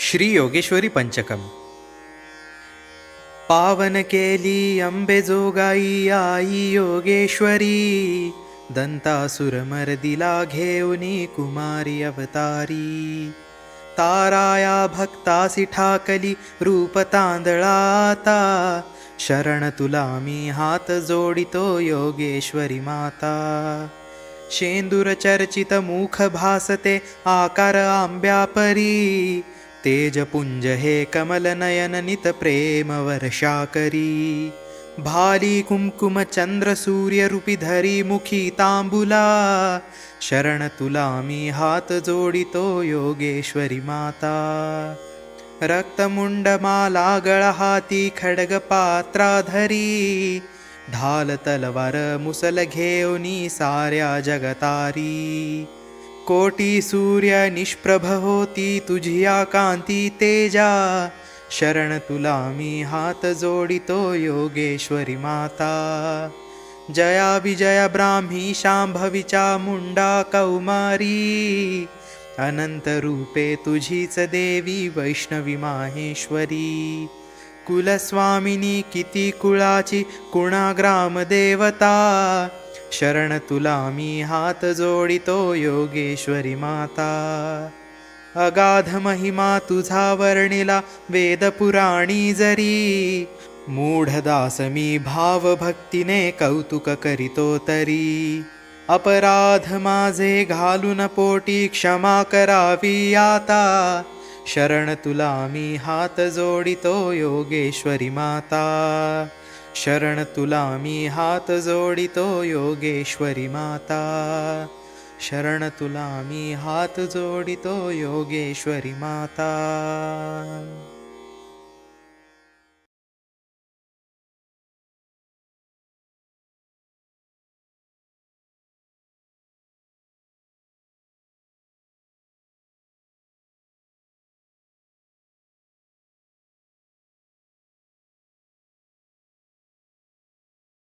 श्री योगेश्वरी पंचकम. पावन केली अंबे जोगाई आई योगेश्वरी, दंतासुर मर्दिला घेऊनी कुमारी अवतारी. ताराया भक्तासी ठाकली रूप तांदळाता, शरण तुला मी हात जोडितो योगेश्वरी माता. शेंदूर चर्चित मुख भासते आकार आंब्या परी, तेजपुंज हे कमल नयन नित प्रेम वर्षा करी. भाली कुंकुम चंद्र सूर्य रूपी धरी मुखी तांबुला, शरण तुला मी हात जोडितो योगेश्वरी माता. रक्तमुंड माला गळा हाती खड्ग पात्रा धरी, ढाल तलवार मुसल घेऊनी साऱ्या जगतारी. कोटी सूर्य निष्प्रभ होती तुझिया कांती तेजा, शरण तुला मी हात जोडितो योगेश्वरी माता. जया विजया ब्राह्मी शांभवीच्या मुंडा कौमारी, अनंत रूपे तुझीच देवी वैष्णवी माहेश्वरी. कुलस्वामिनी किती कुळाची कुणाग्राम देवता, शरण तुला मी हात जोडितो योगेश्वरी माता. अगाध महिमा तुझा वर्णिला वेद पुराणी जरी, मूढदास मी भाव भक्तीने कौतुक करीतो तरी. अपराध माझे घालून पोटी क्षमा करावी आता, शरण तुला मी हात जोडितो योगेश्वरी माता. शरण तुला मी हात जोडितो योगेश्वरी माता. शरण तुला मी हात जोडितो योगेश्वरी माता.